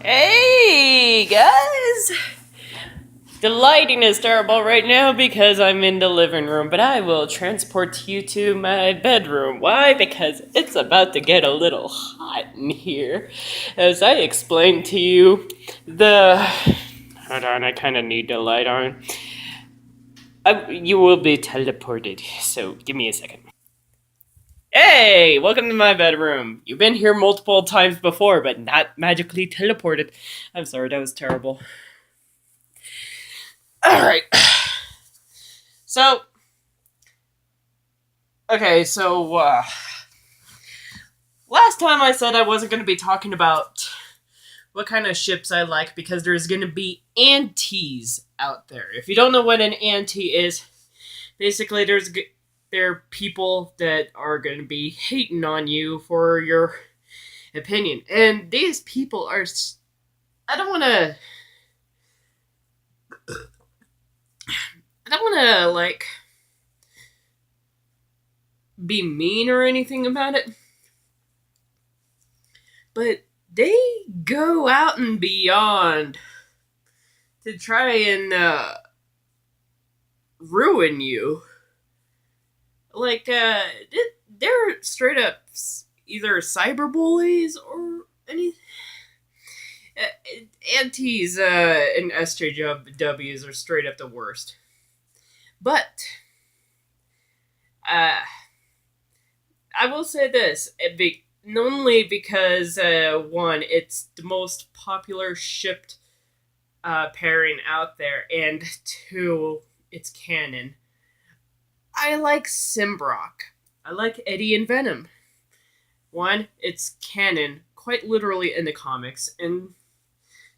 Hey guys! The lighting is terrible right now because I'm in the living room, but I will transport you to my bedroom. Why? Because it's about to get a little hot in here. As I explained to you, the. Hold on, I kind of need the light on. You will be teleported, so give me a second. Hey, welcome to my bedroom. You've been here multiple times before, but not magically teleported. I'm sorry, that was terrible. Alright. So, okay, last time I said I wasn't going to be talking about what kind of ships I like because there's going to be antis out there. If you don't know what an anti is, basically there are people that are going to be hating on you for your opinion. And these people are I don't want to I don't want to like be mean or anything about it, but they go out and beyond to try and ruin you. Like, they're straight up either cyberbullies or any. Antis and SJWs are straight up the worst. But, uh, I will say this. Only because, one, it's the most popular shipped pairing out there, and two, it's canon. I like Symbrock. I like Eddie and Venom. One, it's canon, quite literally in the comics, and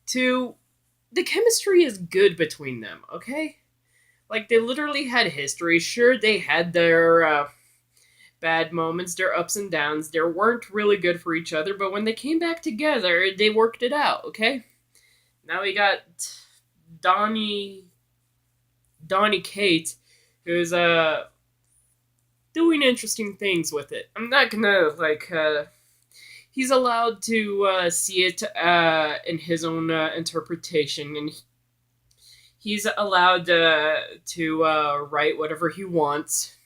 two, the chemistry is good between them, okay? Like, they literally had history. Sure, they had their bad moments, their ups and downs. They weren't really good for each other, but when they came back together, they worked it out, okay? Now we got Donnie Donnie Kate, who's doing interesting things with it. I'm not gonna he's allowed to see it in his own interpretation, and he's allowed to write whatever he wants.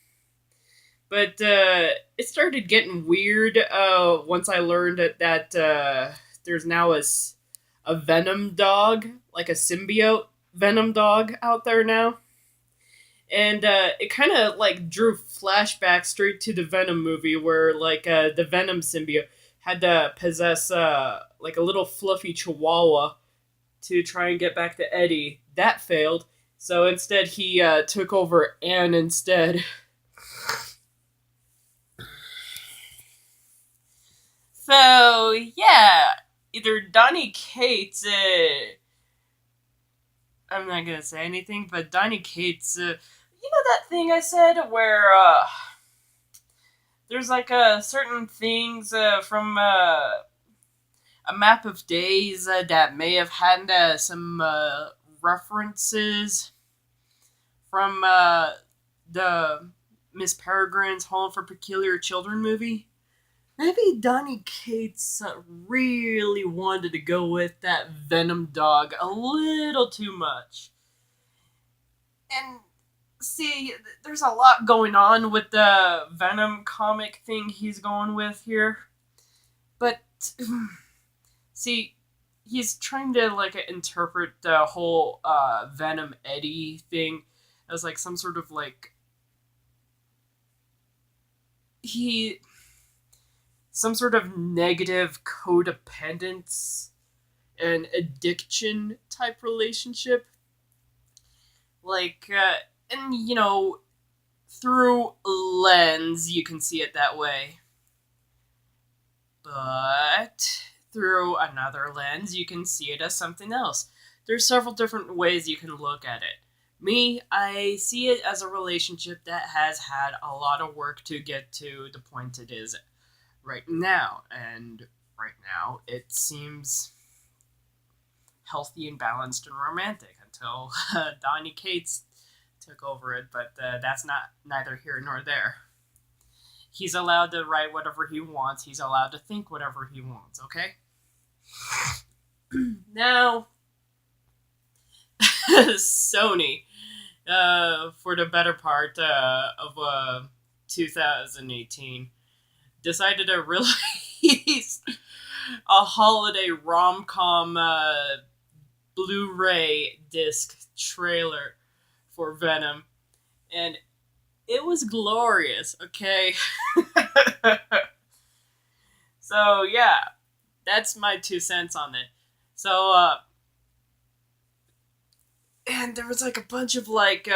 But it started getting weird once I learned that there's now a Venom dog, like a symbiote Venom dog out there now. And it kind of like drew flashbacks straight to the Venom movie, where like the Venom symbiote had to possess like a little fluffy Chihuahua to try and get back to Eddie. That failed, so instead he took over Anne instead. So yeah, either Donnie Cates. I'm not gonna say anything, but Donnie Cates. You know that thing I said where there's like certain things from a map of days that may have had some references from the Miss Peregrine's Home for Peculiar Children movie. Maybe Donnie Cates really wanted to go with that Venom dog a little too much. And see, there's a lot going on with the Venom comic thing he's going with here. But see, he's trying to like interpret the whole Venom Eddie thing as like some sort of like he some sort of negative codependence and addiction type relationship. Like, and you know, through lens, you can see it that way. But through another lens, you can see it as something else. There's several different ways you can look at it. Me, I see it as a relationship that has had a lot of work to get to the point it is right now. And right now, it seems healthy and balanced and romantic until Donnie Cates took over it, but that's not neither here nor there. He's allowed to write whatever he wants. He's allowed to think whatever he wants, okay? Now, Sony, for the better part of 2018, decided to release a holiday rom-com Blu-ray disc trailer for Venom, and it was glorious. Okay, so yeah, that's my 2 cents on it. So, and there was like a bunch of like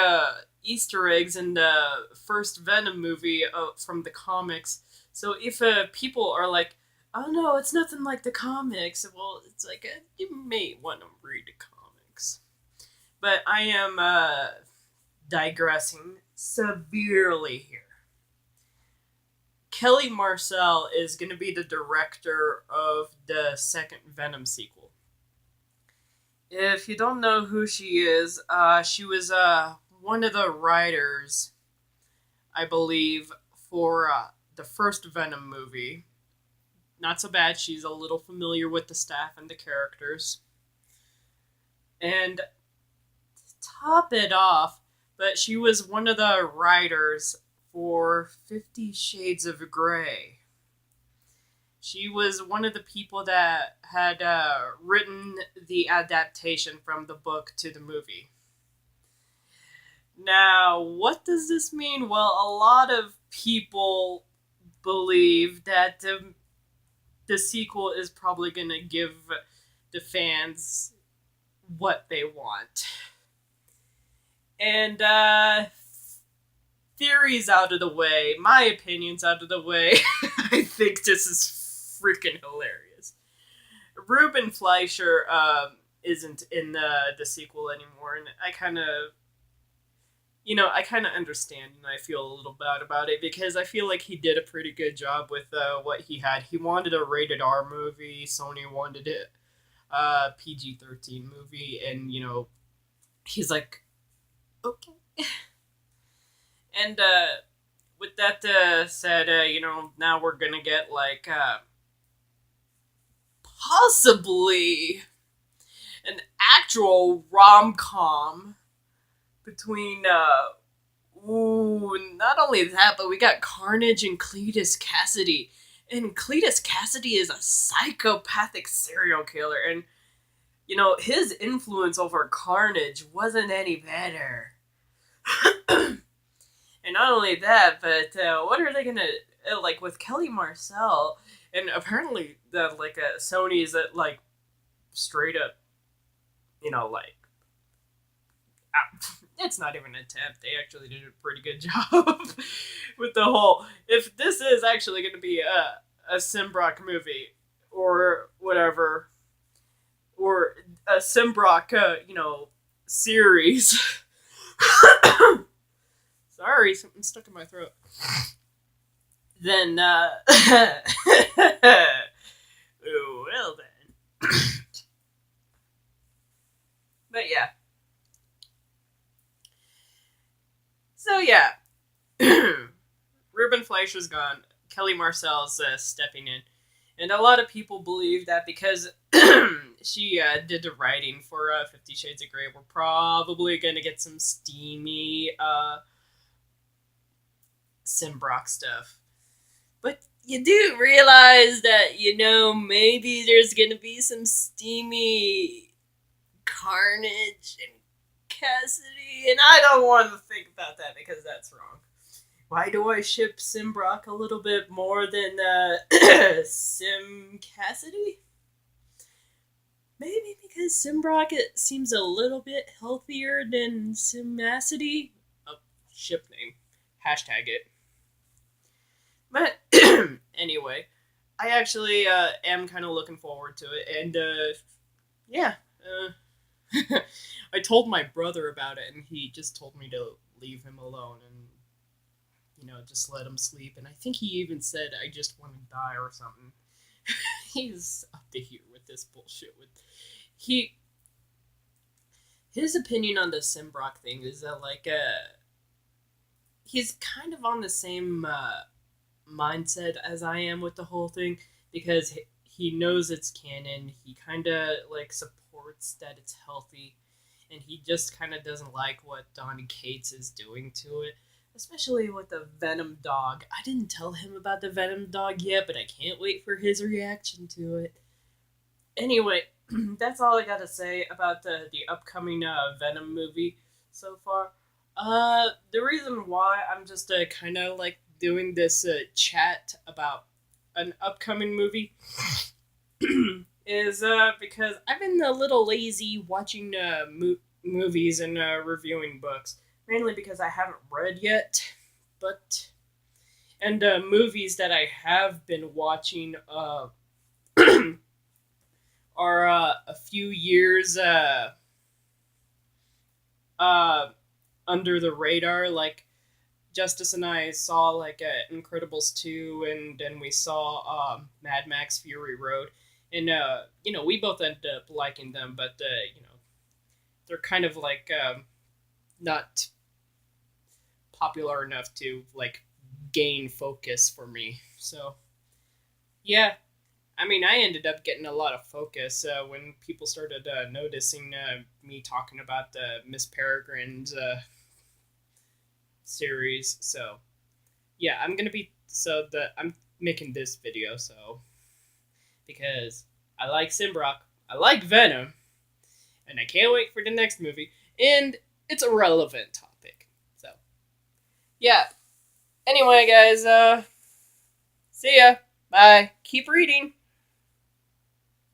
Easter eggs in the first Venom movie from the comics. So if people are like, "Oh no, it's nothing like the comics," well, it's like you may want to read the comics. But I am digressing severely here. Kelly Marcel is going to be the director of the second Venom sequel. If you don't know who she was one of the writers, I believe, for the first Venom movie. Not so bad. She's a little familiar with the staff and the characters. And to top it off, but she was one of the writers for 50 Shades of Grey. She was one of the people that had written the adaptation from the book to the movie. Now, what does this mean? Well, a lot of people believe that the sequel is probably going to give the fans what they want. And theories out of the way, my opinions out of the way, I think this is freaking hilarious. Ruben Fleischer isn't in the sequel anymore, and I kind of understand, and I feel a little bad about it because I feel like he did a pretty good job with what he had. He wanted a rated R movie. Sony wanted it PG-13 movie, and he's like, okay. And with that said, now we're gonna get like possibly an actual rom-com between not only that, but we got Carnage and Cletus Cassidy. And Cletus Cassidy is a psychopathic serial killer, and his influence over Carnage wasn't any better. And not only that, but what are they gonna like with Kelly Marcel? And apparently, that like Sony is like straight up, like it's not even an attempt. They actually did a pretty good job with the whole. If this is actually going to be a Symbrock movie or whatever, or a Symbrock, series. Sorry, something stuck in my throat. Then, oh, well then. But yeah. So yeah, Ruben Fleischer's gone. Kelly Marcel's stepping in. And a lot of people believe that because she did the writing for 50 Shades of Grey, we're probably going to get some steamy Symbrock stuff. But you do realize that, maybe there's going to be some steamy Carnage and Cassidy, and I don't want to think about that because that's wrong. Why do I ship Symbrock a little bit more than Sim Cassidy? Maybe because Symbrock seems a little bit healthier than Simacity. Oh, ship name. Hashtag it. But anyway, I actually am kind of looking forward to it, and yeah. I told my brother about it, and he just told me to leave him alone and, just let him sleep. And I think he even said, I just want to die or something. He's up to here with this bullshit. His opinion on the Symbrock thing is that, like, he's kind of on the same mindset as I am with the whole thing, because he knows it's canon. He kind of like supports that it's healthy, and he just kind of doesn't like what Donny Cates is doing to it, especially with the Venom dog. I didn't tell him about the Venom dog yet, but I can't wait for his reaction to it. Anyway, that's all I gotta say about the upcoming Venom movie so far. The reason why I'm just kind of like doing this chat about an upcoming movie is because I've been a little lazy watching movies and reviewing books, mainly because I haven't read yet. But and movies that I have been watching are a few years uh, under the radar. Like Justice and I saw like Incredibles 2, and then we saw Mad Max Fury Road, and we both ended up liking them, but they're kind of like not popular enough to like gain focus for me. So yeah, I mean, I ended up getting a lot of focus when people started noticing me talking about the Miss Peregrine's series. So yeah, I'm making this video because I like Symbrock, I like Venom, and I can't wait for the next movie. And it's a relevant topic. So yeah. Anyway, guys, see ya. Bye. Keep reading.